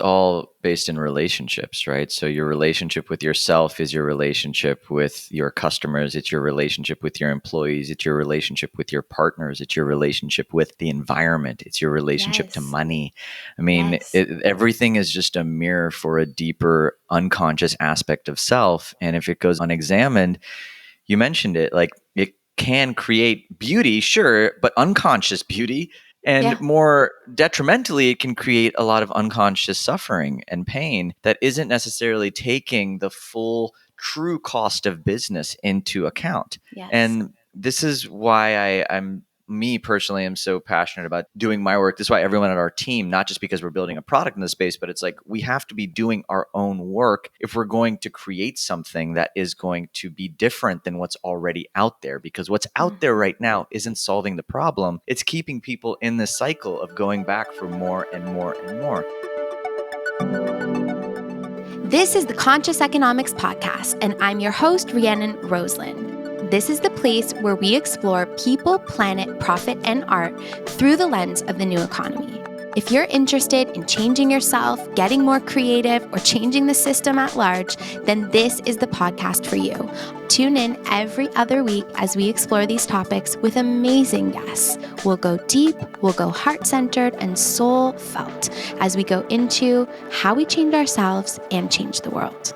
all based in relationships, right? So your relationship with yourself is your relationship with your customers. It's your relationship with your employees. It's your relationship with your partners. It's your relationship with the environment. It's your relationship to Yes. money. I mean, Yes. everything is just a mirror for a deeper unconscious aspect of self. And if it goes unexamined, you mentioned it, like it can create beauty, sure, but unconscious beauty. And Yeah. more detrimentally, it can create a lot of unconscious suffering and pain that isn't necessarily taking the full true cost of business into account. Yes. And this is why I'm me personally am so passionate about doing my work. This is why everyone at our team, not just because we're building a product in the space, but it's like we have to be doing our own work if we're going to create something that is going to be different than what's already out there. Because what's out there right now isn't solving the problem. It's keeping people in this cycle of going back for more and more and more. This is the Conscious Economics Podcast, and I'm your host, Rhiannon Rosalind. This is the place where we explore people, planet, profit, and art through the lens of the new economy. If you're interested in changing yourself, getting more creative, or changing the system at large, then this is the podcast for you. Tune in every other week as we explore these topics with amazing guests. We'll go deep, we'll go heart-centered and soul-felt as we go into how we change ourselves and change the world.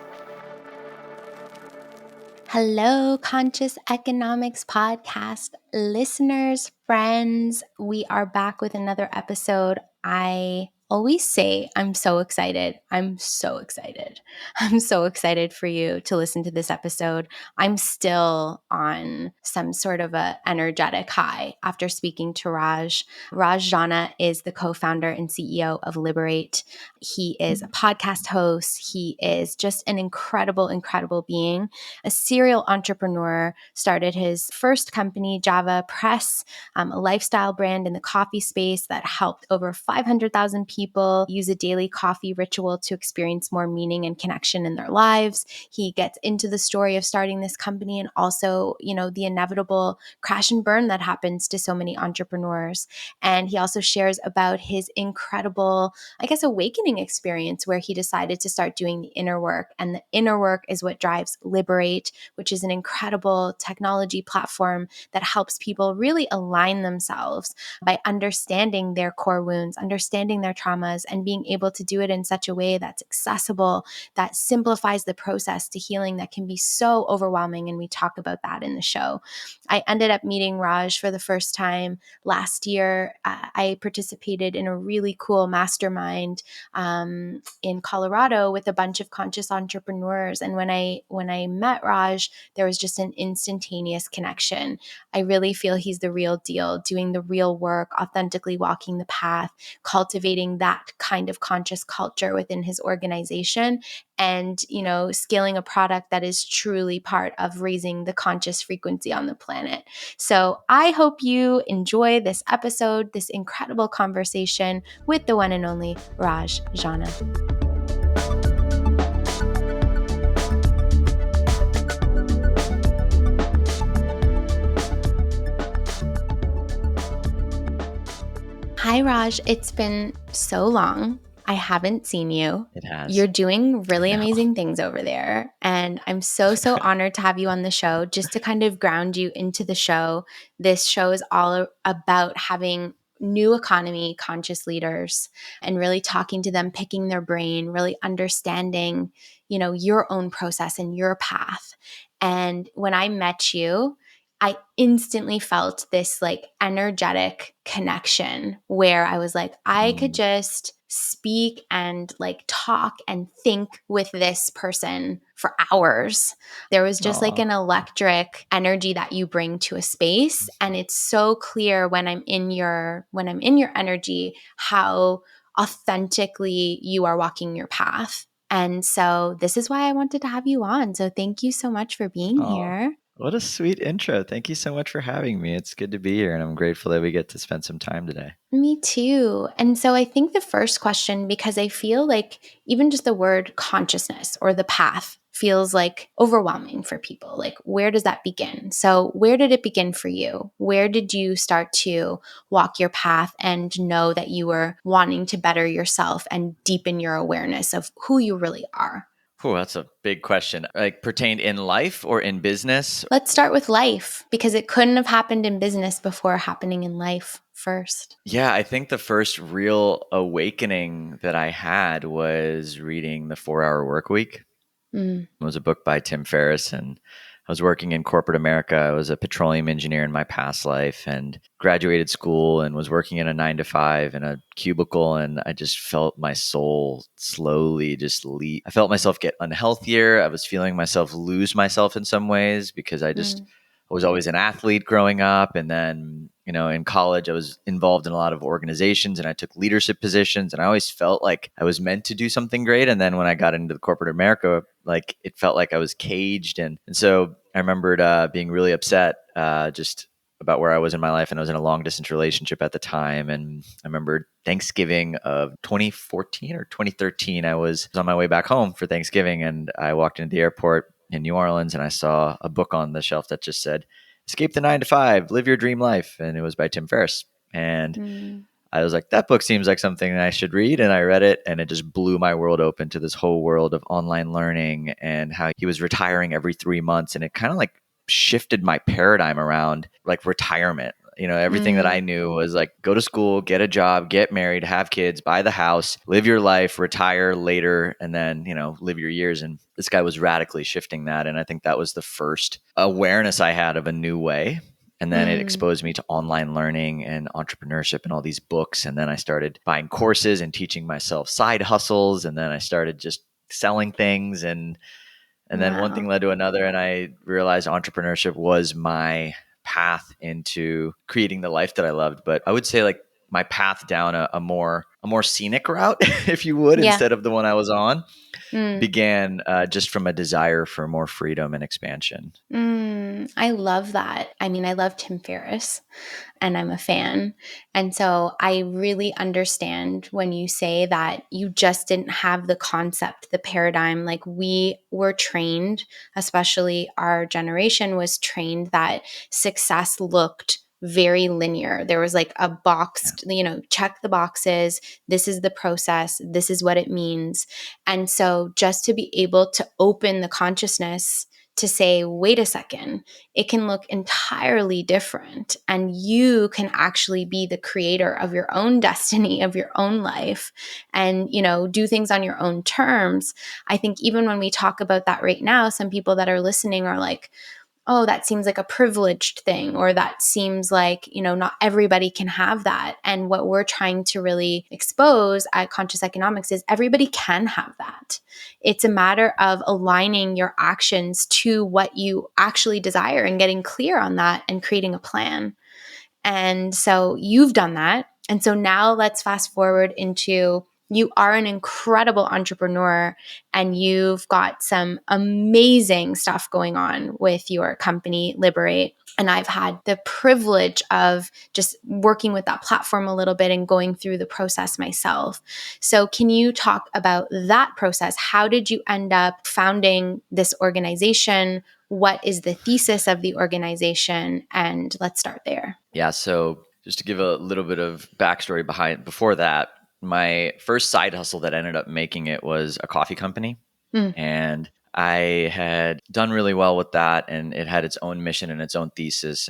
Hello, Conscious Economics Podcast listeners, friends. We are back with another episode. I always say I'm so excited. I'm so excited. I'm so excited for you to listen to this episode. I'm still on some sort of a energetic high after speaking to Raj. Raj Jana is the co-founder and CEO of Liber8. He is a podcast host. He is just an incredible, incredible being. A serial entrepreneur, started his first company, Java Press, a lifestyle brand in the coffee space that helped over 500,000 people use a daily coffee ritual to experience more meaning and connection in their lives. He gets into the story of starting this company and also, the inevitable crash and burn that happens to so many entrepreneurs. And he also shares about his incredible, awakening experience where he decided to start doing the inner work. And the inner work is what drives Liber8, which is an incredible technology platform that helps people really align themselves by understanding their core wounds, understanding their traumas, and being able to do it in such a way that's accessible, that simplifies the process to healing that can be so overwhelming. And we talk about that in the show. I ended up meeting Raj for the first time last year. I participated in a really cool mastermind in Colorado with a bunch of conscious entrepreneurs. And when I met Raj, there was just an instantaneous connection. I really feel he's the real deal, doing the real work, authentically walking the path, cultivating that kind of conscious culture within his organization, and, scaling a product that is truly part of raising the conscious frequency on the planet. So I hope you enjoy this episode, this incredible conversation with the one and only Raj Jana. Hi, Raj. It's been so long. I haven't seen you. It has. You're doing really amazing things over there. And I'm so honored to have you on the show. Just to kind of ground you into the show, this show is all about having new economy conscious leaders and really talking to them, picking their brain, really understanding, your own process and your path. And when I met you, I instantly felt this energetic connection where I was like, I could just speak and talk and think with this person for hours. There was just an electric energy that you bring to a space. And it's so clear when I'm in your energy, how authentically you are walking your path. And so this is why I wanted to have you on. So thank you so much for being here. What a sweet intro. Thank you so much for having me. It's good to be here, and I'm grateful that we get to spend some time today. Me too. And so I think the first question, because I feel like even just the word consciousness or the path feels like overwhelming for people. Like, where does that begin? So, where did it begin for you? Where did you start to walk your path and know that you were wanting to better yourself and deepen your awareness of who you really are? Oh, that's a big question. Like pertained in life or in business? Let's start with life because it couldn't have happened in business before happening in life first. Yeah, I think the first real awakening that I had was reading The 4 Hour Work Week. Mm, It was a book by Tim Ferriss, and I was working in corporate America. I was a petroleum engineer in my past life and graduated school and was working in a 9 to 5 in a cubicle. And I just felt my soul slowly just leave. I felt myself get unhealthier. I was feeling myself lose myself in some ways because mm, I was always an athlete growing up. And then, in college, I was involved in a lot of organizations and I took leadership positions. And I always felt like I was meant to do something great. And then when I got into the corporate America, like it felt like I was caged. And so I remembered being really upset just about where I was in my life. And I was in a long distance relationship at the time. And I remember Thanksgiving of 2014 or 2013, I was on my way back home for Thanksgiving. And I walked into the airport in New Orleans and I saw a book on the shelf that just said, Escape the 9 to 5, live your dream life. And it was by Tim Ferriss. And mm, I was like, that book seems like something I should read. And I read it and it just blew my world open to this whole world of online learning and how he was retiring every 3 months. And it kind of like shifted my paradigm around like retirement. Everything that I mm, knew was like go to school, get a job, get married, have kids, buy the house, live your life, retire later, and then, live your years. And this guy was radically shifting that. And I think that was the first awareness I had of a new way. And then it mm. exposed me to online learning and entrepreneurship and all these books. And then I started buying courses and teaching myself side hustles. And then I started just selling things. And then one thing Wow. led to another. And I realized entrepreneurship was my path into creating the life that I loved. But I would say like my path down a more scenic route, if you would, Yeah. instead of the one I was on, Mm. began just from a desire for more freedom and expansion. I love that. I mean, I love Tim Ferriss and I'm a fan. And so I really understand when you say that you just didn't have the concept, the paradigm. Like we were trained, especially our generation was trained that success looked very linear. There was like a boxed, check the boxes. This is the process. This is what it means. And so just to be able to open the consciousness to say, wait a second, it can look entirely different. And you can actually be the creator of your own destiny, of your own life, and, do things on your own terms. I think even when we talk about that right now, some people that are listening are like, oh, that seems like a privileged thing, or that seems like, not everybody can have that. And what we're trying to really expose at Conscious Economics is everybody can have that. It's a matter of aligning your actions to what you actually desire and getting clear on that and creating a plan. And so you've done that. And so now let's fast forward into you are an incredible entrepreneur and you've got some amazing stuff going on with your company, Liber8. And I've had the privilege of just working with that platform a little bit and going through the process myself. So, can you talk about that process? How did you end up founding this organization? What is the thesis of the organization? And let's start there. Yeah. So just to give a little bit of backstory before that, my first side hustle that ended up making it was a coffee company. Mm, And I had done really well with that and it had its own mission and its own thesis.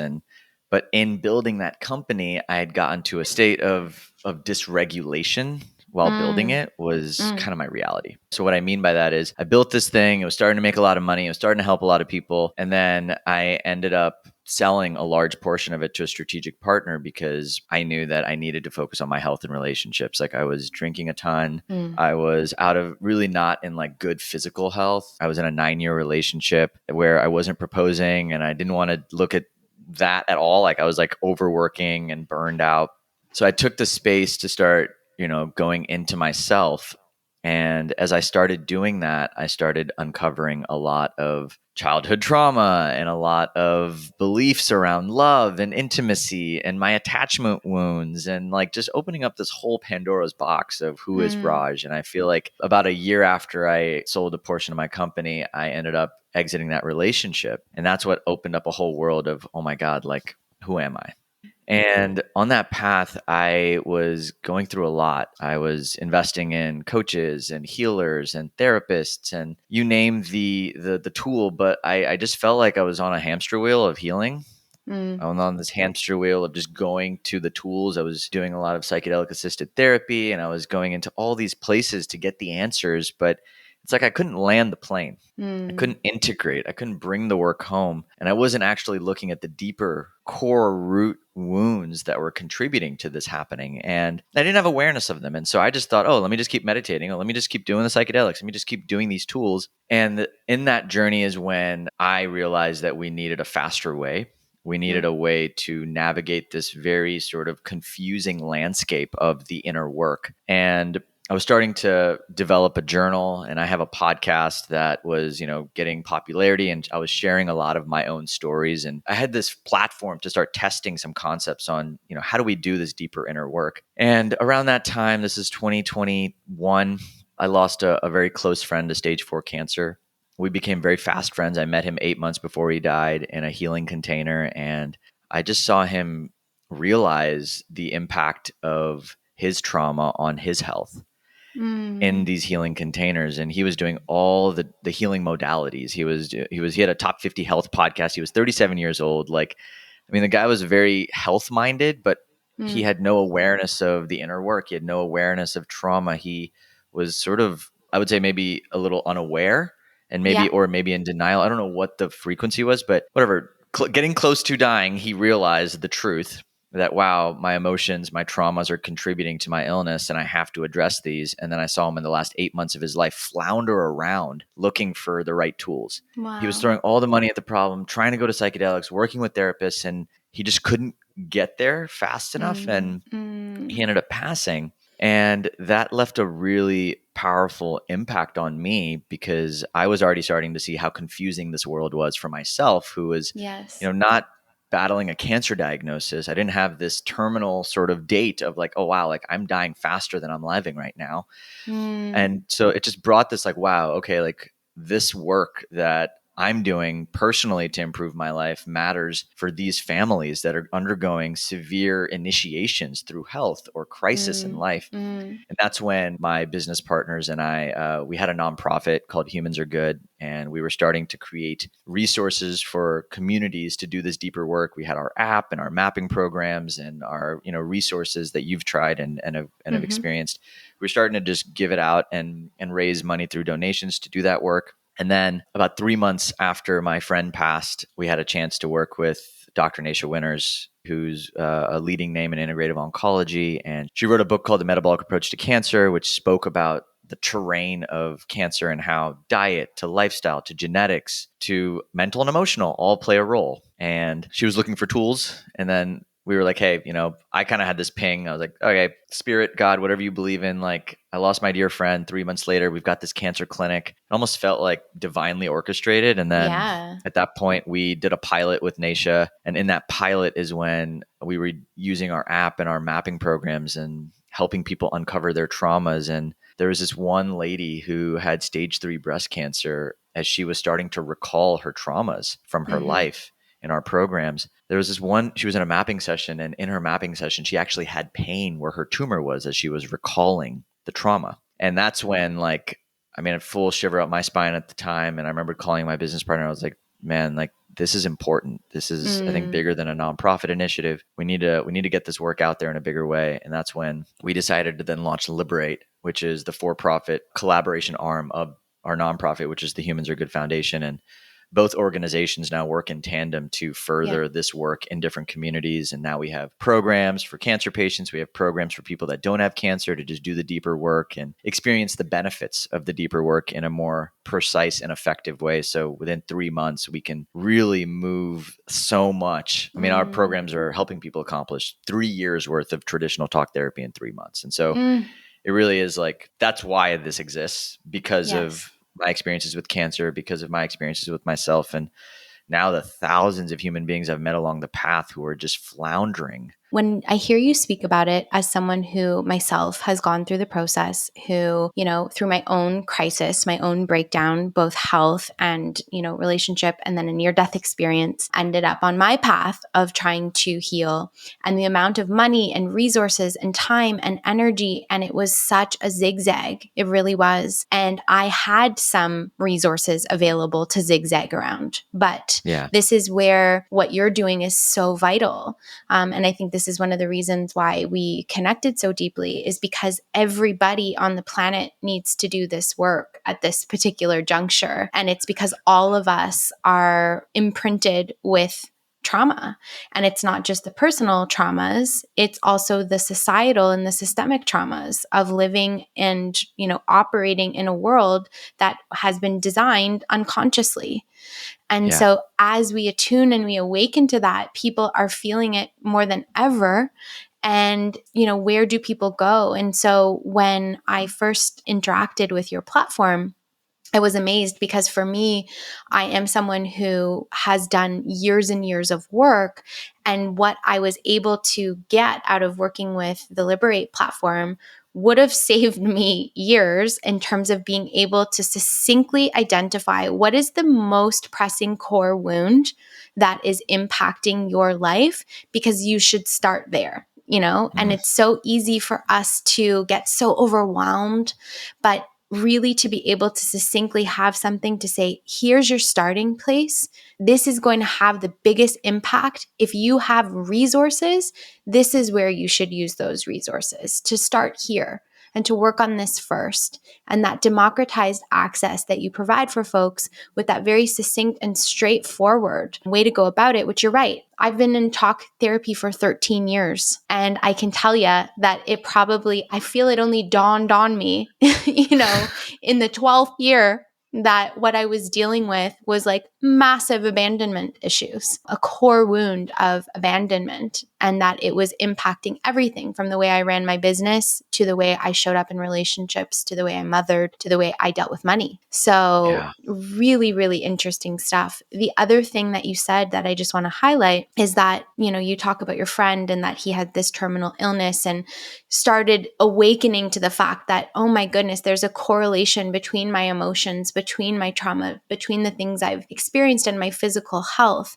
But in building that company, I had gotten to a state of dysregulation while building mm, it was mm, kind of my reality. So what I mean by that is I built this thing, it was starting to make a lot of money, it was starting to help a lot of people. And then I ended up selling a large portion of it to a strategic partner because I knew that I needed to focus on my health and relationships. Like I was drinking a ton. mm, I was out of really not in like good physical health. I was in a 9-year relationship where I wasn't proposing and I didn't want to look at that at all. Like I was like overworking and burned out. So I took the space to start, going into myself And as I started doing that, I started uncovering a lot of childhood trauma and a lot of beliefs around love and intimacy and my attachment wounds, and like just opening up this whole Pandora's box of who is Raj. And I feel like about a year after I sold a portion of my company, I ended up exiting that relationship. And that's what opened up a whole world of, oh my God, like, who am I? And on that path, I was going through a lot. I was investing in coaches and healers and therapists, and you name the tool. But I just felt like I was on a hamster wheel of healing. I was on this hamster wheel of just going to the tools. I was doing a lot of psychedelic assisted therapy, and I was going into all these places to get the answers. But it's like I couldn't land the plane. I couldn't integrate. I couldn't bring the work home. And I wasn't actually looking at the deeper core root wounds that were contributing to this happening. And I didn't have awareness of them. And so I just thought, oh, let me just keep meditating. Oh, let me just keep doing the psychedelics. Let me just keep doing these tools. And in that journey is when I realized that we needed a faster way. We needed a way to navigate this very sort of confusing landscape of the inner work. And I was starting to develop a journal, and I have a podcast that was, getting popularity, and I was sharing a lot of my own stories. And I had this platform to start testing some concepts on, how do we do this deeper inner work? And around that time, this is 2021, I lost a very close friend to stage 4 cancer. We became very fast friends. I met him 8 months before he died in a healing container, and I just saw him realize the impact of his trauma on his health in these healing containers. And he was doing all the healing modalities. He had a top 50 health podcast. He was 37 years old. Like, I mean, the guy was very health minded, but he had no awareness of the inner work. He had no awareness of trauma. He was sort of, I would say, maybe a little unaware, and maybe in denial. I don't know what the frequency was, but whatever. Getting close to dying, he realized the truth that, wow, my emotions, my traumas are contributing to my illness, and I have to address these. And then I saw him in the last 8 months of his life flounder around looking for the right tools. Wow. He was throwing all the money at the problem, trying to go to psychedelics, working with therapists, and he just couldn't get there fast enough. And he ended up passing. And that left a really powerful impact on me, because I was already starting to see how confusing this world was for myself, who was, not battling a cancer diagnosis. I didn't have this terminal sort of date of like, oh, wow, like I'm dying faster than I'm living right now. And so it just brought this like, wow, okay, like this work that I'm doing personally to improve my life matters for these families that are undergoing severe initiations through health or crisis in life. And that's when my business partners and I, we had a nonprofit called Humans Are Good, and we were starting to create resources for communities to do this deeper work. We had our app and our mapping programs and our, resources that you've tried and have experienced. We're starting to just give it out and raise money through donations to do that work. And then about 3 months after my friend passed, we had a chance to work with Dr. Naisha Winters, who's a leading name in integrative oncology. And she wrote a book called The Metabolic Approach to Cancer, which spoke about the terrain of cancer and how diet to lifestyle to genetics to mental and emotional all play a role. And she was looking for tools. And then we were like, hey, I kind of had this ping. I was like, okay, spirit, God, whatever you believe in. Like, I lost my dear friend 3 months later. We've got this cancer clinic. It almost felt like divinely orchestrated. And then at that point, we did a pilot with Naisha. And in that pilot is when we were using our app and our mapping programs and helping people uncover their traumas. And there was this one lady who had stage 3 breast cancer. As she was starting to recall her traumas from her life in our programs, there was this one, she was in a mapping session, and in her mapping session, she actually had pain where her tumor was as she was recalling the trauma. And that's when, like, I mean, a full shiver up my spine at the time. And I remember calling my business partner. I was like, man, like, this is important. This is, I think, bigger than a nonprofit initiative. We need to get this work out there in a bigger way. And that's when we decided to then launch Liber8, which is the for-profit collaboration arm of our nonprofit, which is the Humans Are Good Foundation. And both organizations now work in tandem to further this work in different communities. And now we have programs for cancer patients. We have programs for people that don't have cancer to just do the deeper work and experience the benefits of the deeper work in a more precise and effective way. So within 3 months, we can really move so much. I mean, our programs are helping people accomplish 3 years worth of traditional talk therapy in 3 months. And so it really is like, that's why this exists, because Yes. of my experiences with cancer, because of my experiences with myself, and now the thousands of human beings I've met along the path who are just floundering. When I hear you speak about it as someone who myself has gone through the process, who, through my own crisis, my own breakdown, both health and, relationship, and then a near death experience, ended up on my path of trying to heal, and the amount of money and resources and time and energy. And it was such a zigzag. It really was. And I had some resources available to zigzag around, but Yeah. this is where what you're doing is so vital. And I think this is one of the reasons why we connected so deeply, is because everybody on the planet needs to do this work at this particular juncture. And it's because all of us are imprinted with trauma. And it's not just the personal traumas, it's also the societal and the systemic traumas of living and, operating in a world that has been designed unconsciously. And Yeah. so as we attune and we awaken to that, people are feeling it more than ever. And, where do people go? And so when I first interacted with your platform, I was amazed, because for me, I am someone who has done years and years of work. And what I was able to get out of working with the Liber8 platform would have saved me years, in terms of being able to succinctly identify what is the most pressing core wound that is impacting your life, because you should start there. And Mm. it's so easy for us to get so overwhelmed, but really to be able to succinctly have something to say, here's your starting place. This is going to have the biggest impact. If you have resources, this is where you should use those resources to start here and to work on this first. And that democratized access that you provide for folks with that very succinct and straightforward way to go about it, which you're right. I've been in talk therapy for 13 years. And I can tell you that I feel it only dawned on me, in the 12th year, that what I was dealing with was like massive abandonment issues, a core wound of abandonment, and that it was impacting everything from the way I ran my business to the way I showed up in relationships, to the way I mothered, to the way I dealt with money. So Yeah. really, really interesting stuff. The other thing that you said that I just want to highlight is that, you talk about your friend and that he had this terminal illness and started awakening to the fact that, oh my goodness, there's a correlation between my emotions, between my trauma, between the things I've experienced and my physical health.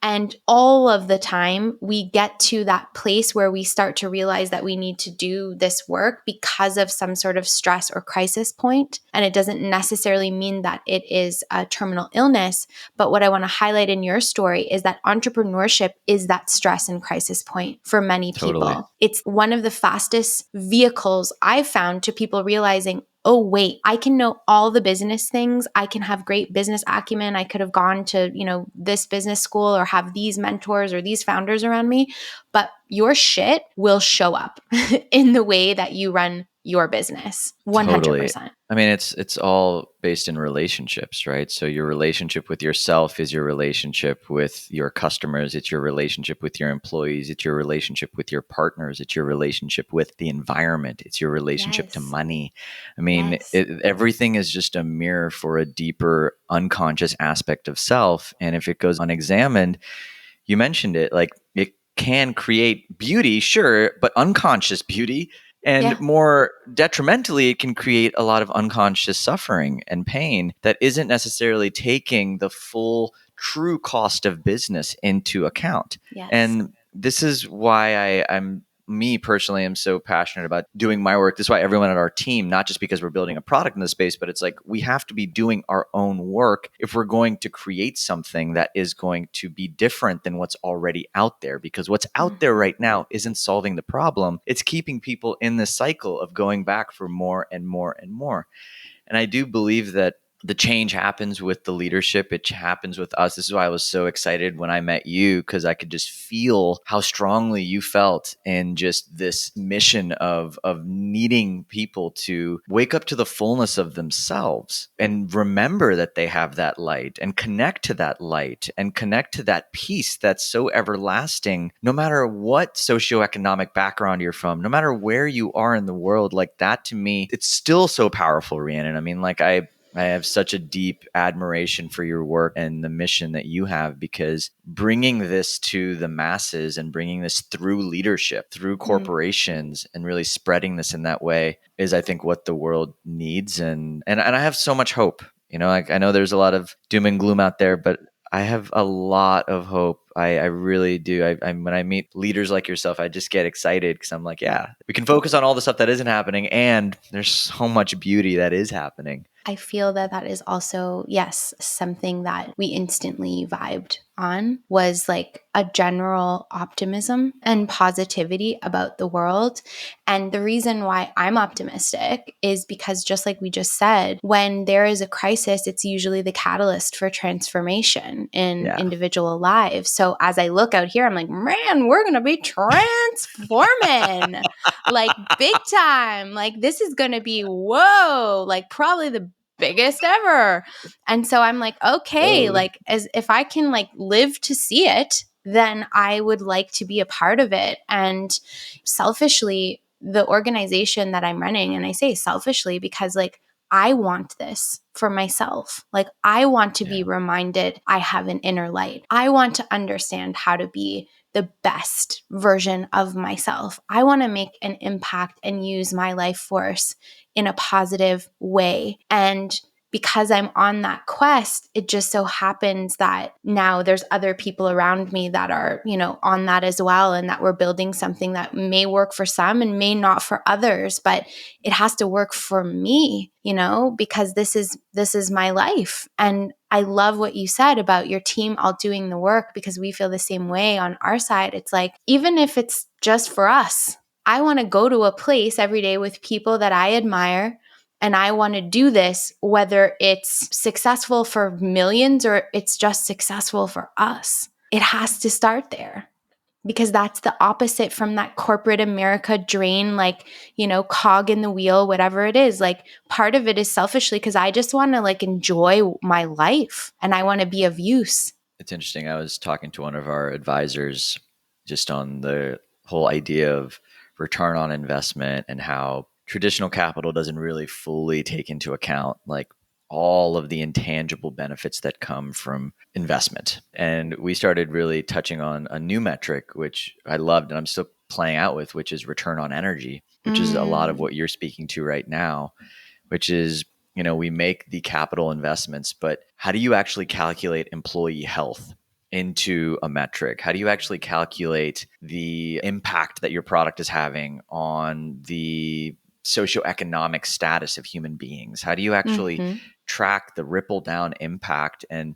And all of the time, we get to that place where we start to realize that we need to do this work because of some sort of stress or crisis point. And it doesn't necessarily mean that it is a terminal illness. But what I want to highlight in your story is that entrepreneurship is that stress and crisis point for many Totally. people. It's one of the fastest vehicles I've found to people realizing, oh, wait, I can know all the business things. I can have great business acumen. I could have gone to, this business school or have these mentors or these founders around me, but your shit will show up in the way that you run your business. Totally. 100%. I mean, it's all based in relationships, right? So your relationship with yourself is your relationship with your customers. It's your relationship with your employees. It's your relationship with your partners. It's your relationship with the environment. It's your relationship to Yes. money. I mean, Yes. everything is just a mirror for a deeper unconscious aspect of self. And if it goes unexamined, you mentioned it, like it can create beauty, sure, but unconscious beauty. And Yeah. more detrimentally, it can create a lot of unconscious suffering and pain that isn't necessarily taking the full true cost of business into account. Yes. And this is why I'm me personally am so passionate about doing my work. This is why everyone at our team, not just because we're building a product in the space, but it's like we have to be doing our own work if we're going to create something that is going to be different than what's already out there. Because what's out there right now isn't solving the problem. It's keeping people in this cycle of going back for more and more and more. And I do believe that the change happens with the leadership. It happens with us. This is why I was so excited when I met you, because I could just feel how strongly you felt in just this mission of needing people to wake up to the fullness of themselves and remember that they have that light and connect to that light and connect to that peace that's so everlasting, no matter what socioeconomic background you're from, no matter where you are in the world. Like that, to me, it's still so powerful, Rhiannon. I mean, like I have such a deep admiration for your work and the mission that you have, because bringing this to the masses and bringing this through leadership, through corporations, and really spreading this in that way is, I think, what the world needs. And I have so much hope. Like, I know there's a lot of doom and gloom out there, but I have a lot of hope. I really do. When I meet leaders like yourself, I just get excited because I'm like, yeah, we can focus on all the stuff that isn't happening, and there's so much beauty that is happening. I feel that that is also, yes, something that we instantly vibed on, was like a general optimism and positivity about the world. And the reason why I'm optimistic is because, just like we just said, when there is a crisis, it's usually the catalyst for transformation in individual lives. So as I look out here, I'm like, man, we're going to be transforming like big time. Like this is going to be, whoa, like probably the biggest ever. And so I'm like, okay, like as if I can like live to see it, then I would like to be a part of it. And selfishly, the organization that I'm running, and I say selfishly because like I want this for myself. Like I want to be reminded I have an inner light. I want to understand how to be the best version of myself. I want to make an impact and use my life force in a positive way. And because I'm on that quest, it just so happens that now there's other people around me that are, on that as well, and that we're building something that may work for some and may not for others, but it has to work for me, because this is my life. And I love what you said about your team all doing the work, because we feel the same way on our side. It's like, even if it's just for us, I want to go to a place every day with people that I admire, and I want to do this, whether it's successful for millions or it's just successful for us. It has to start there, because that's the opposite from that corporate America drain, like, cog in the wheel, whatever it is. Like part of it is selfishly because I just want to like enjoy my life and I want to be of use. It's interesting. I was talking to one of our advisors just on the whole idea of return on investment and how traditional capital doesn't really fully take into account like all of the intangible benefits that come from investment. And we started really touching on a new metric, which I loved and I'm still playing out with, which is return on energy, which is a lot of what you're speaking to right now, which is, we make the capital investments, but how do you actually calculate employee health into a metric? How do you actually calculate the impact that your product is having on the socioeconomic status of human beings? How do you actually track the ripple down impact, and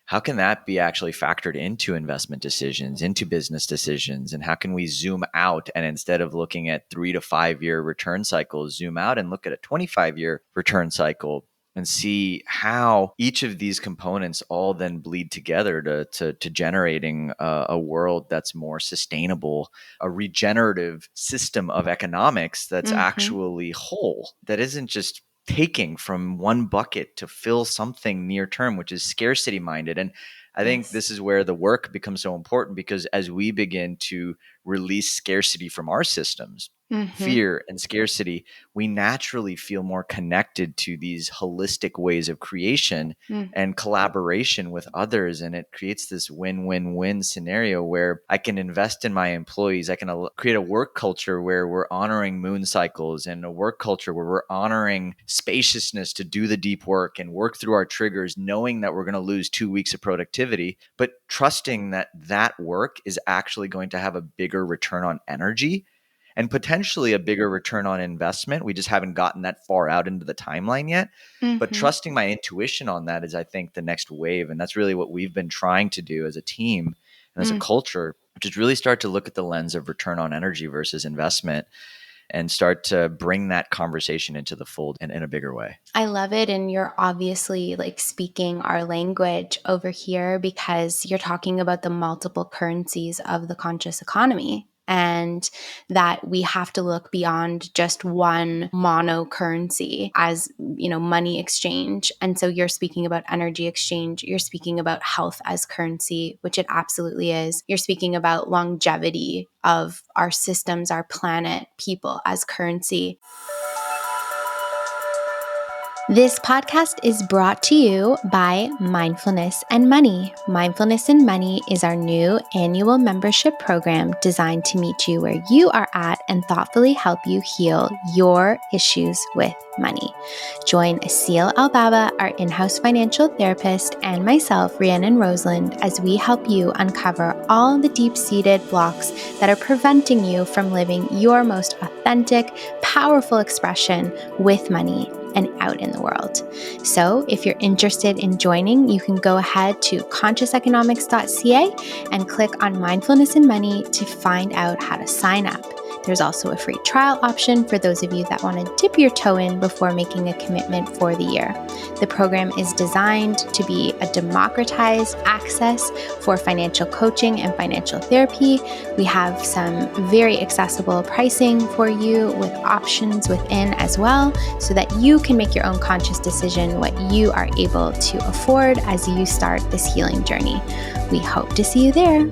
how can that be actually factored into investment decisions, into business decisions? And how can we zoom out, and instead of looking at 3 to 5 year return cycles, zoom out and look at a 25-year return cycle and see how each of these components all then bleed together to generating a world that's more sustainable, a regenerative system of economics that's actually whole, that isn't just taking from one bucket to fill something near term, which is scarcity minded. And I think this is where the work becomes so important, because as we begin to release scarcity from our systems, fear and scarcity, we naturally feel more connected to these holistic ways of creation and collaboration with others. And it creates this win-win-win scenario where I can invest in my employees. I can create a work culture where we're honoring moon cycles, and a work culture where we're honoring spaciousness to do the deep work and work through our triggers, knowing that we're going to lose 2 weeks of productivity, but trusting that that work is actually going to have a bigger return on energy and potentially a bigger return on investment. We just haven't gotten that far out into the timeline yet. But trusting my intuition on that is, I think, the next wave. And that's really what we've been trying to do as a team and as a culture, which is really start to look at the lens of return on energy versus investment. and start to bring that conversation into the fold in a bigger way. I love it. And you're obviously like speaking our language over here because you're talking about the multiple currencies of the conscious economy, and that we have to look beyond just one mono currency as, money exchange. And so you're speaking about energy exchange. You're speaking about health as currency, which it absolutely is. You're speaking about longevity of our systems, our planet, people as currency. This podcast is brought to you by Mindfulness and Money. Mindfulness and Money is our new annual membership program designed to meet you where you are at and thoughtfully help you heal your issues with money. Join Asil Albaba, our in-house financial therapist, and myself, Rhiannon Rosalind, as we help you uncover all the deep-seated blocks that are preventing you from living your most authentic, powerful expression with money and out in the world. So if you're interested in joining, you can go ahead to consciouseconomics.ca and click on Mindfulness and Money to find out how to sign up. There's also a free trial option for those of you that want to dip your toe in before making a commitment for the year. The program is designed to be a democratized access for financial coaching and financial therapy. We have some very accessible pricing for you with options within as well, so that you can make your own conscious decision what you are able to afford as you start this healing journey. We hope to see you there.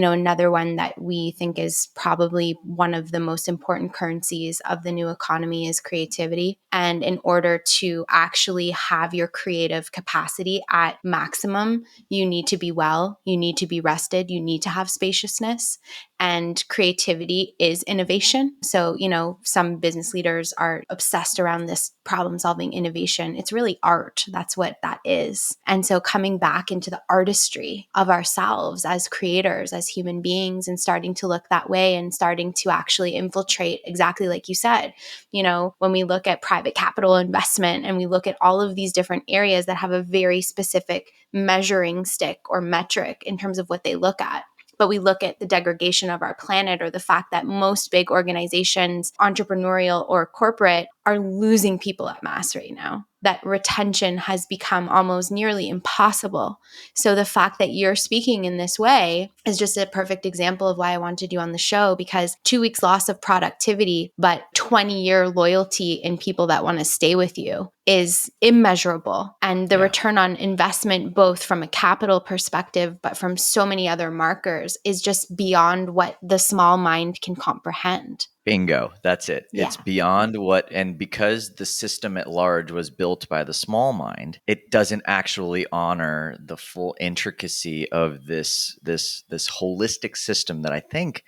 Another one that we think is probably one of the most important currencies of the new economy is creativity. And in order to actually have your creative capacity at maximum, you need to be well, you need to be rested, you need to have spaciousness. And creativity is innovation. So, some business leaders are obsessed around this problem solving innovation. It's really art. That's what that is. And so coming back into the artistry of ourselves as creators, as human beings, and starting to look that way and starting to actually infiltrate, exactly like you said, when we look at private capital investment and we look at all of these different areas that have a very specific measuring stick or metric in terms of what they look at. But we look at the degradation of our planet, or the fact that most big organizations, entrepreneurial or corporate, are losing people at mass right now. That retention has become almost nearly impossible. So the fact that you're speaking in this way is just a perfect example of why I wanted you on the show, because 2 weeks loss of productivity, but 20-year loyalty in people that want to stay with you is immeasurable. And the return on investment, both from a capital perspective, but from so many other markers, is just beyond what the small mind can comprehend. Bingo. That's it. Yeah. It's beyond what, and because the system at large was built by the small mind, it doesn't actually honor the full intricacy of this holistic system that I think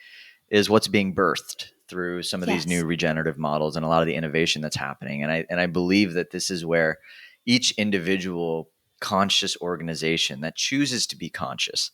is what's being birthed through some of these new regenerative models and a lot of the innovation that's happening. And I believe that this is where each individual conscious organization that chooses to be conscious,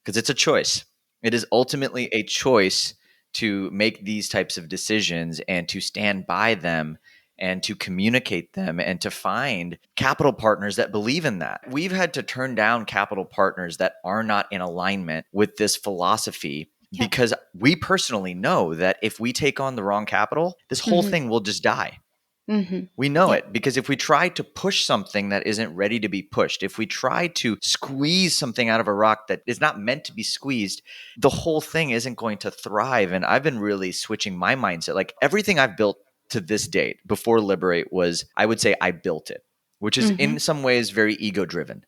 because it's a choice. It is ultimately a choice to make these types of decisions and to stand by them and to communicate them and to find capital partners that believe in that. We've had to turn down capital partners that are not in alignment with this philosophy because we personally know that if we take on the wrong capital, this whole thing will just die. We know it, because if we try to push something that isn't ready to be pushed, if we try to squeeze something out of a rock that is not meant to be squeezed, the whole thing isn't going to thrive. And I've been really switching my mindset. Like everything I've built to this date before Liber8 was, I would say I built it, which is in some ways very ego driven.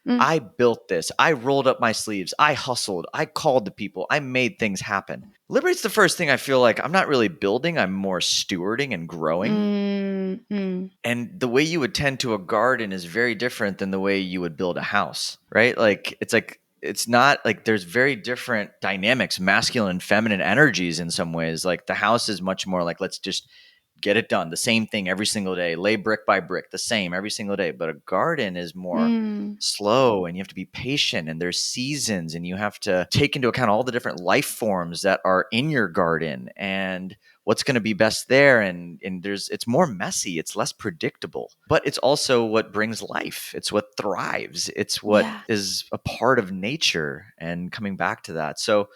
I built this. I rolled up my sleeves. I hustled. I called the people. I made things happen. Liber8's the first thing I feel like I'm not really building. I'm more stewarding and growing. And the way you would tend to a garden is very different than the way you would build a house, right? It's not like there's very different dynamics, masculine and feminine energies in some ways. Like the house is much more like, let's just get it done, the same thing every single day, lay brick by brick, the same every single day. But a garden is more slow, and you have to be patient, and there's seasons, and you have to take into account all the different life forms that are in your garden and what's going to be best there. And it's more messy, it's less predictable, but it's also what brings life. It's what thrives. It's what Yeah. is a part of nature, and coming back to that. So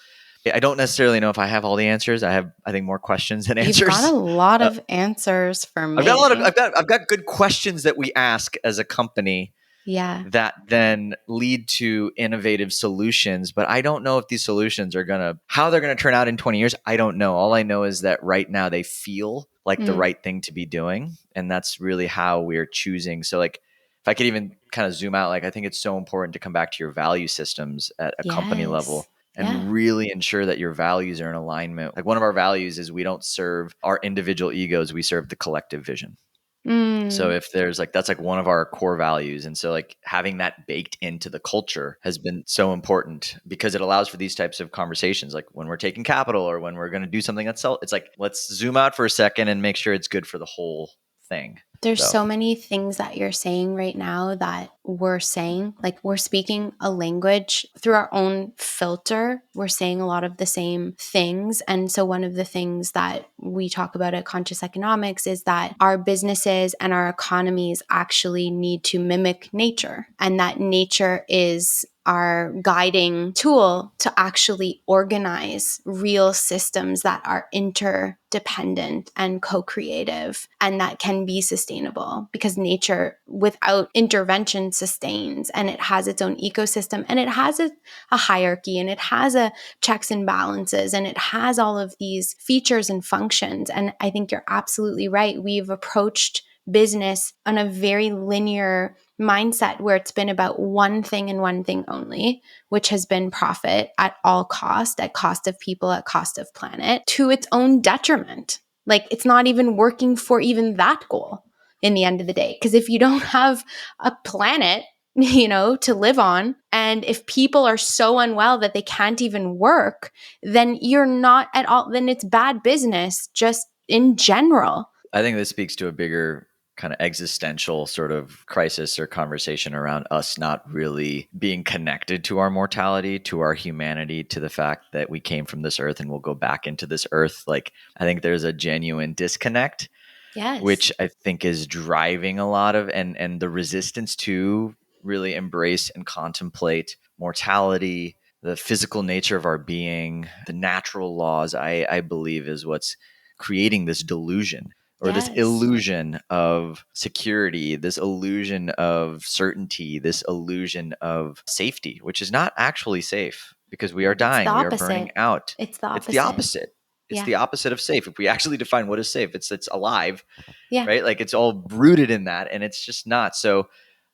I don't necessarily know if I have all the answers. I think more questions than You've got a answers. lot of answers for I've got a lot of me. I've got good questions that we ask as a company Yeah. that then lead to innovative solutions. But I don't know if these solutions are how they're gonna turn out in 20 years. I don't know. All I know is that right now they feel like the right thing to be doing, and that's really how we're choosing. So like, if I could even kind of zoom out, like I think it's so important to come back to your value systems at a company Yes. level Yeah. and really ensure that your values are in alignment. Like one of our values is we don't serve our individual egos, we serve the collective vision. So if there's like, that's like one of our core values. And so like having that baked into the culture has been so important because it allows for these types of conversations. Like when we're taking capital or when we're going to do something that's it's like, let's zoom out for a second and make sure it's good for the whole thing. There's So so many things that you're saying right now that we're saying, like we're speaking a language through our own filter. We're saying a lot of the same things. And so one of the things that we talk about at Conscious Economics is that our businesses and our economies actually need to mimic nature, and that nature is our guiding tool to actually organize real systems that are interdependent and co-creative and that can be sustainable, because nature without intervention sustains, and it has its own ecosystem, and it has a hierarchy, and it has a checks and balances, and it has all of these features and functions. And I think you're absolutely right. We've approached business on a very linear mindset where it's been about one thing and one thing only, which has been profit at all cost, at cost of people, at cost of planet, to its own detriment. Like it's not even working for even that goal in the end of the day. Because if you don't have a planet, to live on, and if people are so unwell that they can't even work, then you're not at all, then it's bad business just in general. I think this speaks to a bigger kind of existential sort of crisis or conversation around us not really being connected to our mortality, to our humanity, to the fact that we came from this earth and we'll go back into this earth. Like, I think there's a genuine disconnect, Yes. which I think is driving a lot of and the resistance to really embrace and contemplate mortality, the physical nature of our being, the natural laws, I believe is what's creating this delusion or this Yes. illusion of security, this illusion of certainty, this illusion of safety, which is not actually safe because we are It's the dying, we are burning opposite. out. It's the It's the opposite. opposite. It's Yeah. the opposite of safe. If we actually define what is safe, it's alive, Yeah. right? Like it's all rooted in that, and it's just not. So,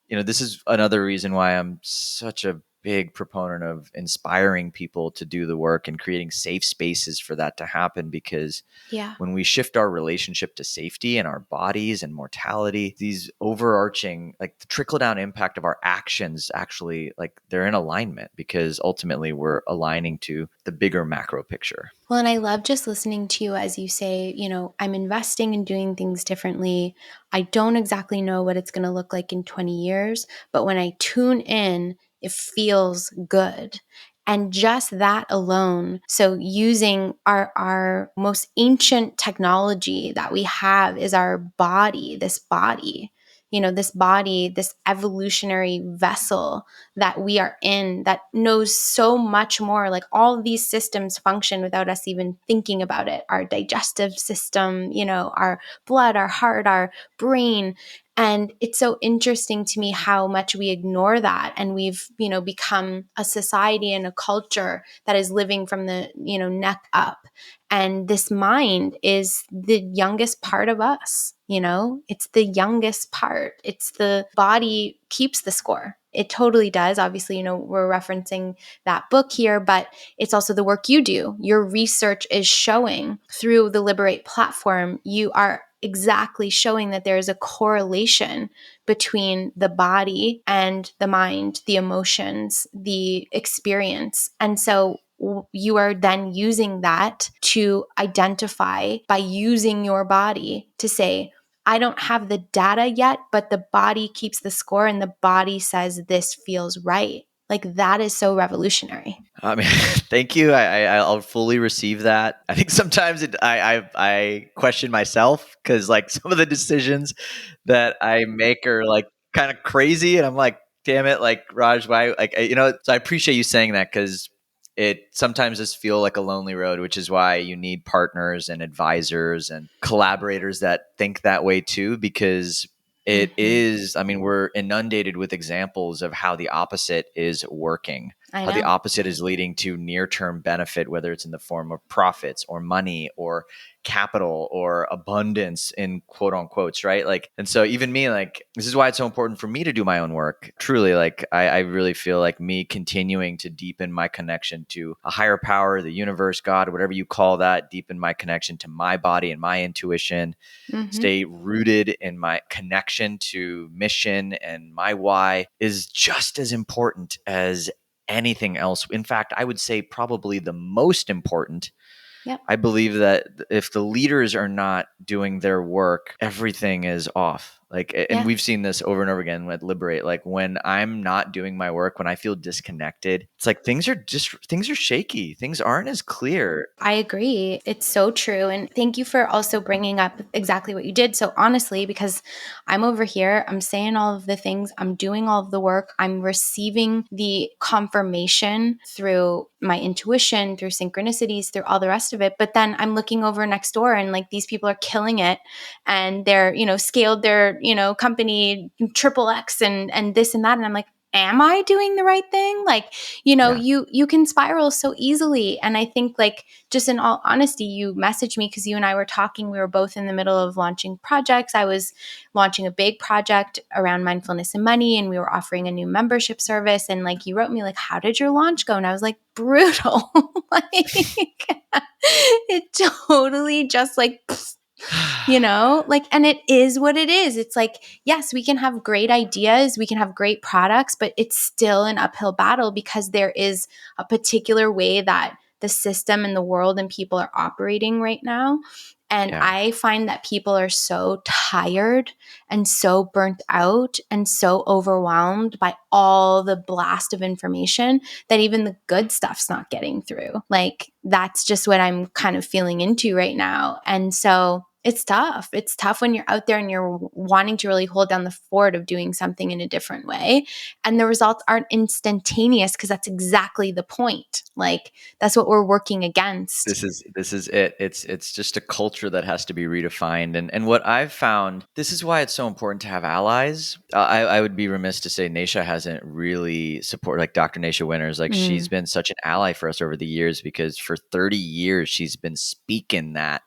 this is another reason why I'm such a big proponent of inspiring people to do the work and creating safe spaces for that to happen, because Yeah. when we shift our relationship to safety and our bodies and mortality, these overarching, like the trickle down impact of our actions, actually, like they're in alignment because ultimately we're aligning to the bigger macro picture. Well, and I love just listening to you as you say, I'm investing in doing things differently. I don't exactly know what it's going to look like in 20 years, but when I tune in, it feels good. And just that alone, so using our most ancient technology that we have is our body, this body, this evolutionary vessel that we are in that knows so much more. Like all of these systems function without us even thinking about it. Our digestive system, our blood, our heart, our brain. And it's so interesting to me how much we ignore that. And we've, become a society and a culture that is living from the, neck up. And this mind is the youngest part of us, it's the youngest part. It's the body keeps the score. It totally does. Obviously, we're referencing that book here, but it's also the work you do. Your research is showing through the Liber8 platform, you are exactly showing that there is a correlation between the body and the mind, the emotions, the experience. And so you are then using that to identify by using your body to say, I don't have the data yet, but the body keeps the score and the body says this feels right. Like that is so revolutionary. I mean, thank you. I'll fully receive that. I think sometimes I question myself because like some of the decisions that I make are like kind of crazy, and I'm like, damn it, like Raj, why? Like so I appreciate you saying that because it sometimes does feel like a lonely road, which is why you need partners and advisors and collaborators that think that way too, because it is, I mean, we're inundated with examples of how the opposite is working, I how the know. opposite is leading to near-term benefit, whether it's in the form of profits or money or capital or abundance in quote unquotes, right? Like, and so even me, like, this is why it's so important for me to do my own work. Truly, like, I really feel like me continuing to deepen my connection to a higher power, the universe, God, whatever you call that, deepen my connection to my body and my intuition, stay rooted in my connection to mission and my why is just as important as anything else. In fact, I would say probably the most important. Yep. I believe that if the leaders are not doing their work, everything is off. Like, and Yeah. we've seen this over and over again with Liberate. Like when I'm not doing my work, when I feel disconnected, it's like things are shaky. Things aren't as clear. I agree. It's so true. And thank you for also bringing up exactly what you did. So honestly, because I'm over here, I'm saying all of the things, I'm doing all of the work, I'm receiving the confirmation through my intuition, through synchronicities, through all the rest of it. But then I'm looking over next door and like these people are killing it and they're, scaled their, company triple X and this and that. And I'm like, am I doing the right thing? Like, Yeah. you can spiral so easily. And I think like, just in all honesty, you messaged me because you and I were talking. We were both in the middle of launching projects. I was launching a big project around mindfulness and money, and we were offering a new membership service. And like you wrote me like, how did your launch go? And I was like, brutal. Like it totally just like like, and it is what it is. It's like, yes, we can have great ideas, we can have great products, but it's still an uphill battle because there is a particular way that the system and the world and people are operating right now. And Yeah. I find that people are so tired and so burnt out and so overwhelmed by all the blast of information that even the good stuff's not getting through. Like, that's just what I'm kind of feeling into right now. And so it's tough. It's tough when you're out there and you're wanting to really hold down the fort of doing something in a different way. And the results aren't instantaneous because that's exactly the point. Like, that's what we're working against. This is it. It's just a culture that has to be redefined. And what I've found, this is why it's so important to have allies. I would be remiss to say Naisha hasn't really supported, like Dr. Naisha Winters. Like she's been such an ally for us over the years because for 30 years she's been speaking that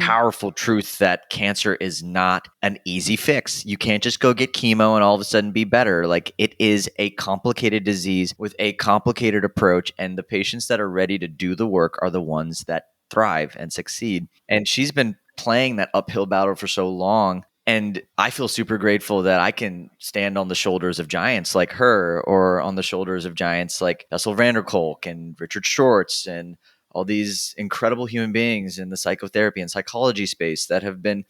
powerful truth that cancer is not an easy fix. You can't just go get chemo and all of a sudden be better. Like it is a complicated disease with a complicated approach, and the patients that are ready to do the work are the ones that thrive and succeed. And she's been playing that uphill battle for so long. And I feel super grateful that I can stand on the shoulders of giants like her, or on the shoulders of giants like Bessel van der Kolk and Richard Schwartz and all these incredible human beings in the psychotherapy and psychology space that have been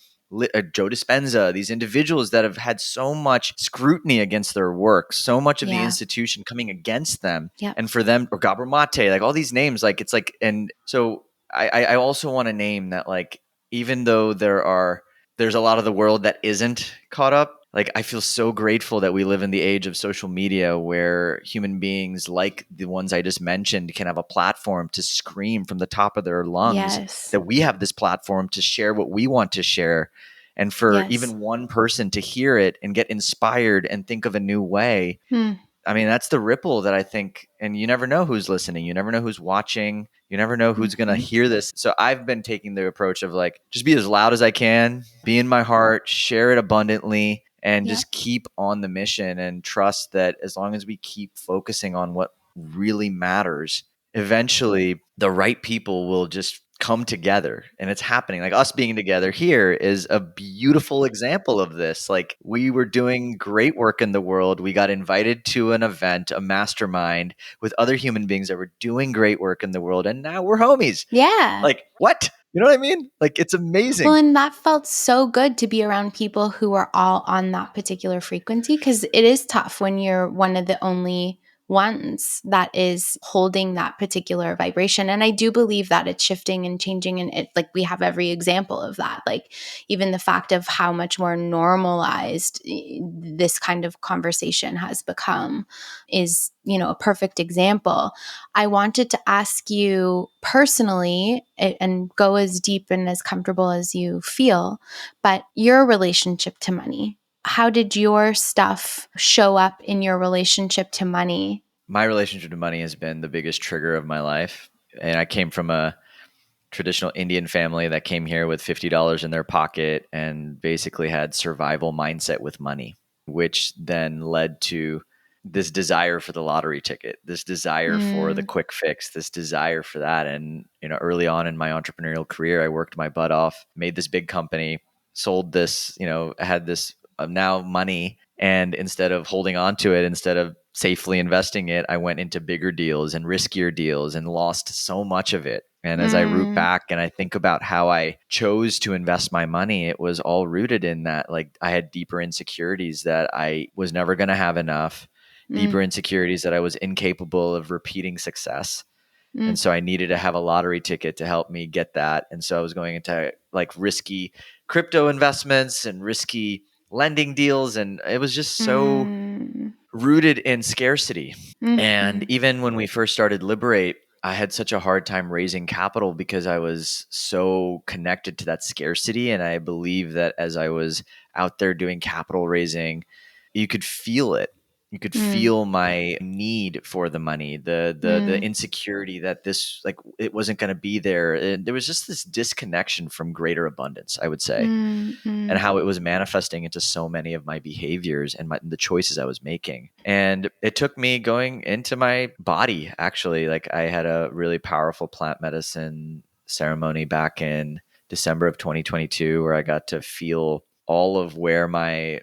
Joe Dispenza, these individuals that have had so much scrutiny against their work, so much of the institution coming against them. Yep. And for them, or Gabor Mate, like all these names, like it's like, and so I also want to name that, like, even though there's a lot of the world that isn't caught up, like I feel so grateful that we live in the age of social media where human beings like the ones I just mentioned can have a platform to scream from the top of their lungs that we have this platform to share what we want to share. And for even one person to hear it and get inspired and think of a new way. I mean, that's the ripple that I think, and you never know who's listening. You never know who's watching. You never know who's going to hear this. So I've been taking the approach of like, just be as loud as I can, be in my heart, share it abundantly, and just keep on the mission and trust that as long as we keep focusing on what really matters, eventually the right people will just come together, and it's happening. Like us being together here is a beautiful example of this. Like we were doing great work in the world. We got invited to an event, a mastermind with other human beings that were doing great work in the world. And now we're homies. Yeah. Like what? You know what I mean? Like it's Well, amazing. and that felt so good to be around people who are all on that particular frequency, because it is tough when you're one of the only ones that is holding that particular vibration. And I do believe that it's shifting and changing, and it, like, we have every example of that. Like even the fact of how much more normalized this kind of conversation has become is, a perfect example. I wanted to ask you personally, and go as deep and as comfortable as you feel, but your relationship to money. How did your stuff show up in your relationship to money? My relationship to money has been the biggest trigger of my life. And I came from a traditional Indian family that came here with $50 in their pocket and basically had survival mindset with money, which then led to this desire for the lottery ticket, this desire for the Mm, quick fix, this desire for that. And, early on in my entrepreneurial career, I worked my butt off, made this big company, sold this, had this now money. And instead of holding on to it, instead of safely investing it, I went into bigger deals and riskier deals and lost so much of it. And as I root mm, back and I think about how I chose to invest my money, it was all rooted in that. Like I had deeper insecurities that I was never going to have enough, mm, deeper insecurities that I was incapable of repeating success. And mm, so I needed to have a lottery ticket to help me get that. And so I was going into like risky crypto investments and risky lending deals. And it was just so mm, rooted in scarcity. mm, And mm, even when we first started Liberate, I had such a hard time raising capital because I was so connected to that scarcity. And I believe that as I was out there doing capital raising, you could feel it. You could mm, feel my need for the money, the mm, insecurity that this, like, it wasn't going to be there. And there was just this disconnection from greater abundance, I would say, mm, and mm, how it was manifesting into so many of my behaviors and the choices I was making. And it took me going into my body, actually. Like I had a really powerful plant medicine ceremony back in December of 2022 where I got to feel all of where my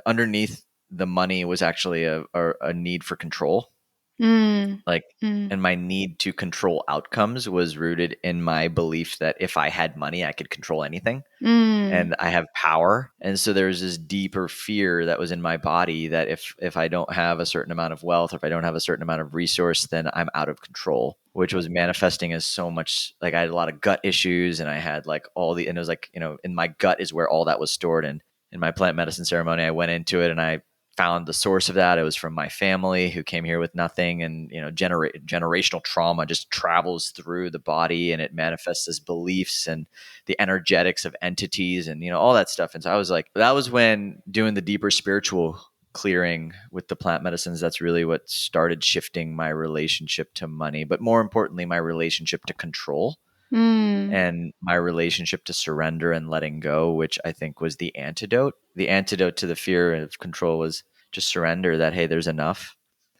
underneath the money was actually a need for control. mm, Like, mm, and my need to control outcomes was rooted in my belief that if I had money, I could control anything mm, and I have power. And so there's this deeper fear that was in my body that if I don't have a certain amount of wealth, or if I don't have a certain amount of resource, then I'm out of control, which was manifesting as so much. Like I had a lot of gut issues and I had like and it was like, in my gut is where all that was stored. And in my plant medicine ceremony, I went into it and I found the source of that. It was from my family who came here with nothing, and generational trauma just travels through the body and it manifests as beliefs and the energetics of entities and all that stuff. And so I was like, that was when doing the deeper spiritual clearing with the plant medicines, that's really what started shifting my relationship to money, but more importantly my relationship to control mm. and my relationship to surrender and letting go, which I think was the antidote. The antidote to the fear of control was just surrender that, hey, there's enough.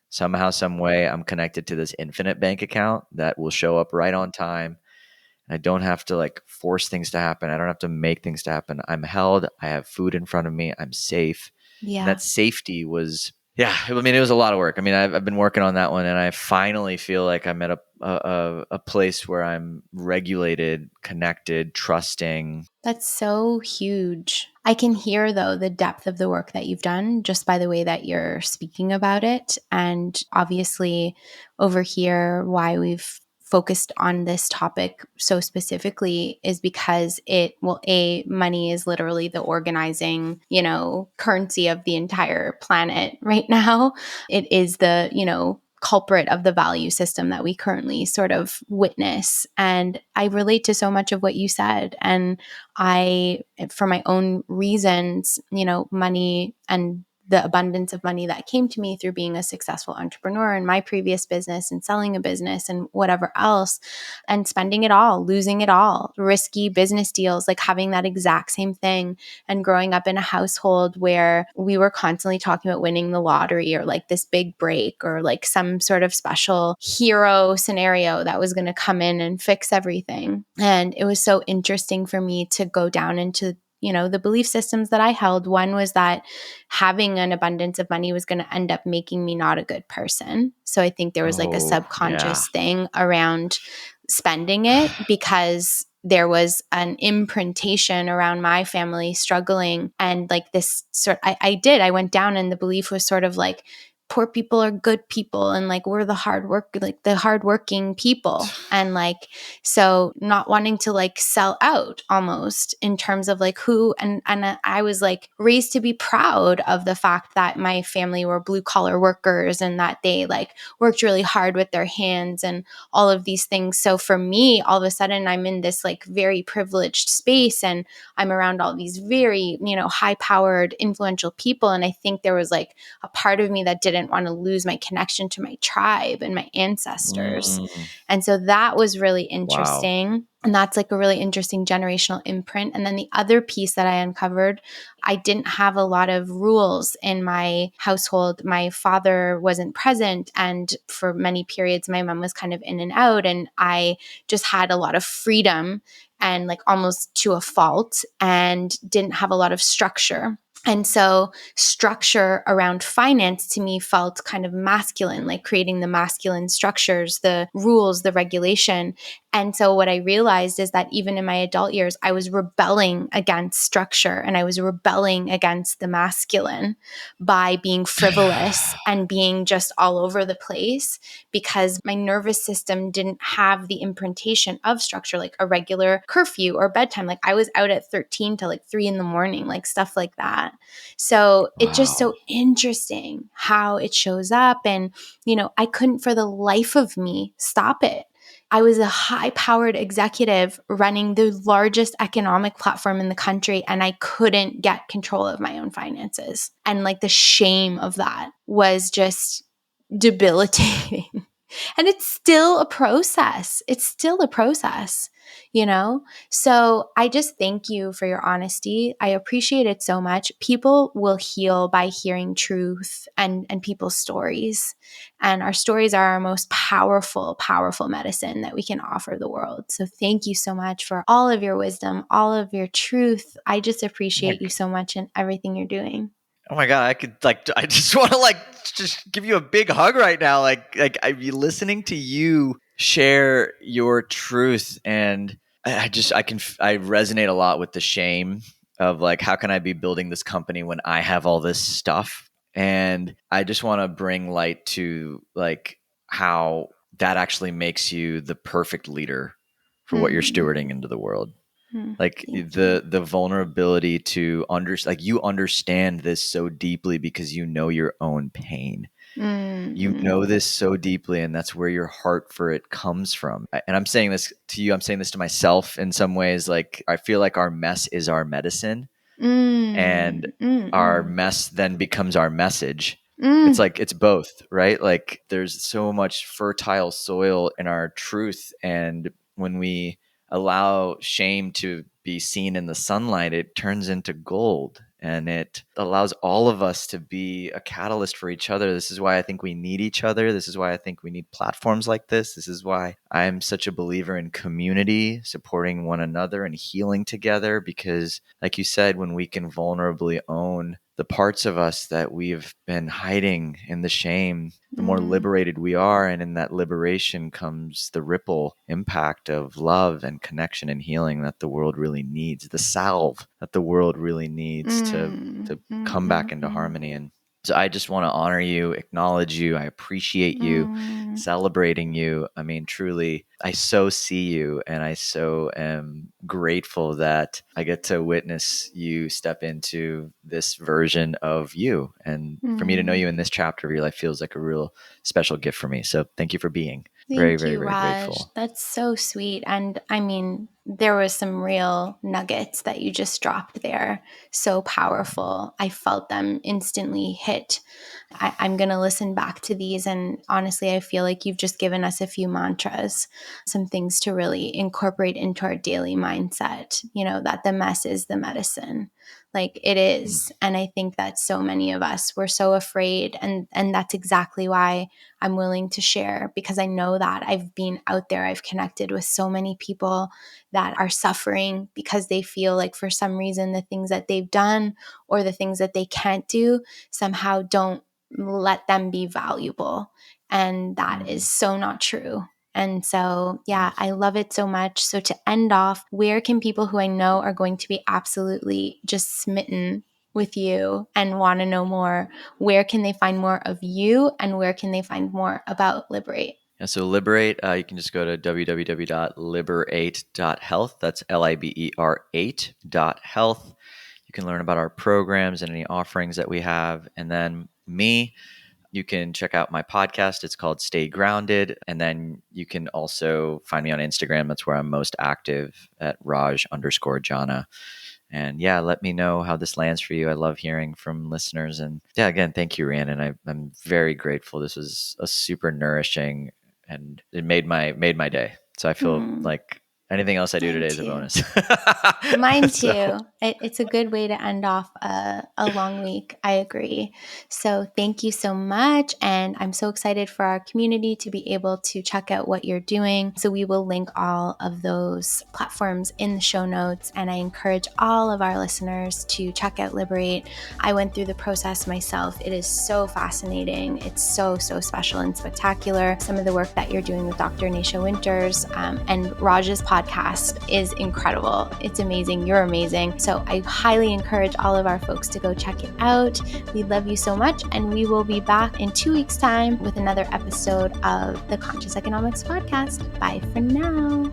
Somehow, some way, I'm connected to this infinite bank account that will show up right on time. I don't have to like force things to happen. I don't have to make things to happen. I'm held. I have food in front of me. I'm safe. And Yeah. that safety was, yeah, I mean, it was a lot of work. I mean, I've been working on that one and I finally feel like I'm at a place where I'm regulated, connected, trusting. That's so huge. I can hear, though, the depth of the work that you've done just by the way that you're speaking about it. And obviously, over here, why we've focused on this topic so specifically is because money is literally the organizing, currency of the entire planet right now. It is the, culprit of the value system that we currently sort of witness. And I relate to so much of what you said. And I, for my own reasons, money and the abundance of money that came to me through being a successful entrepreneur in my previous business and selling a business and whatever else, and spending it all, losing it all, risky business deals, like having that exact same thing, and growing up in a household where we were constantly talking about winning the lottery or like this big break or like some sort of special hero scenario that was going to come in and fix everything. And it was so interesting for me to go down into, you know, the belief systems that I held. One was that having an abundance of money was going to end up making me not a good person. So I think there was like a Oh, yeah. subconscious thing around spending it because there was an imprintation around my family struggling. And like this sort, I went down, and the belief was sort of like, poor people are good people, and like we're the hardworking people, and like, so not wanting to like sell out almost in terms of like who, and I was like raised to be proud of the fact that my family were blue collar workers and that they like worked really hard with their hands and all of these things. So for me, all of a sudden I'm in this like very privileged space, and I'm around all these very, you know, high powered influential people, and I think there was like a part of me that didn't want to lose my connection to my tribe and my ancestors. Mm, And so that was really wow. interesting. And that's like a really interesting generational imprint. And then the other piece that I uncovered, I didn't have a lot of rules in my household. My father wasn't present. And for many periods, my mom was kind of in and out. And I just had a lot of freedom and like almost to a fault, and didn't have a lot of structure. And so structure around finance to me felt kind of masculine, like creating the masculine structures, the rules, the regulation. And so what I realized is that even in my adult years, I was rebelling against structure, and I was rebelling against the masculine by being frivolous and being just all over the place, because my nervous system didn't have the imprintation of structure, like a regular curfew or bedtime. Like I was out at 13 till like 3 a.m, like stuff like that. So it's just Wow. so interesting how it shows up. And, you know, I couldn't for the life of me stop it. I was a high powered executive running the largest economic platform in the country, and I couldn't get control of my own finances. And like the shame of that was just debilitating. And it's still a process. It's still a process, you know? So I just thank you for your honesty. I appreciate it so much. People will heal by hearing truth and people's stories. And our stories are our most powerful, powerful medicine that we can offer the world. So thank you so much for all of your wisdom, all of your truth. I just appreciate you so much and everything you're doing. Oh my God, I could like, I just want to like, just give you a big hug right now. Like I be listening to you share your truth, and I resonate a lot with the shame of like, how can I be building this company when I have all this stuff? And I just want to bring light to like how that actually makes you the perfect leader for what you're Mm, stewarding into the world. Like thank you. the vulnerability to understand, like you understand this so deeply because you know your own pain. You Mm, know this so deeply, and that's where your heart for it comes from. And I'm saying this to you, I'm saying this to myself in some ways. Like I feel like our mess is our medicine, and mm, our mm, mess then becomes our message. It's mm, like it's both, right? Like there's so much fertile soil in our truth, and when we allow shame to be seen in the sunlight, it turns into gold, and it allows all of us to be a catalyst for each other. This is why I think we need each other. This is why I think we need platforms like this. This is why I'm such a believer in community, supporting one another and healing together, because like you said, when we can vulnerably own the parts of us that we've been hiding in the shame, the more mm, liberated we are. And in that liberation comes the ripple impact of love and connection and healing that the world really needs, the salve that the world really needs mm, to mm, come back mm, into mm, harmony. And so I just want to honor you, acknowledge you. I appreciate you, mm. celebrating you. I mean, truly, I so see you, and I so am grateful that I get to witness you step into this version of you. And for me to know Mm. you in this chapter of your life feels like a real special gift for me. So thank you for being very, Thank very, you, very Raj. grateful. That's so sweet. And I mean, there was some real nuggets that you just dropped there. So powerful. I felt them instantly hit. I'm going to listen back to these. And honestly, I feel like you've just given us a few mantras, some things to really incorporate into our daily mindset, that the mess is the medicine. Like it is. And I think that so many of us were so afraid. And that's exactly why I'm willing to share, because I know that I've been out there. I've connected with so many people that are suffering because they feel like for some reason the things that they've done or the things that they can't do somehow don't let them be valuable. And that is so not true. And so, yeah, I love it so much. So to end off, where can people who I know are going to be absolutely just smitten with you and want to know more, where can they find more of you and where can they find more about Liber8? Yeah, so Liber8, you can just go to www.liber8.health. That's Liber8.health. You can learn about our programs and any offerings that we have. And then me, you can check out my podcast. It's called Stay Grounded. And then you can also find me on Instagram. That's where I'm most active, at Raj_Jana. And yeah, let me know how this lands for you. I love hearing from listeners. And yeah, again, thank you, Rhiannon. I'm very grateful. This was a super nourishing, and it made my day. So I feel like anything else I do today is a bonus. Mine too. It's a good way to end off a long week. I agree. So thank you so much. And I'm so excited for our community to be able to check out what you're doing. So we will link all of those platforms in the show notes. And I encourage all of our listeners to check out Liber8. I went through the process myself. It is so fascinating. It's so special and spectacular. Some of the work that you're doing with Dr. Nisha Winters and Raj's podcast is incredible. It's amazing. You're amazing. So I highly encourage all of our folks to go check it out. We love you so much. And we will be back in 2 weeks' time with another episode of the Conscious Economics Podcast. Bye for now.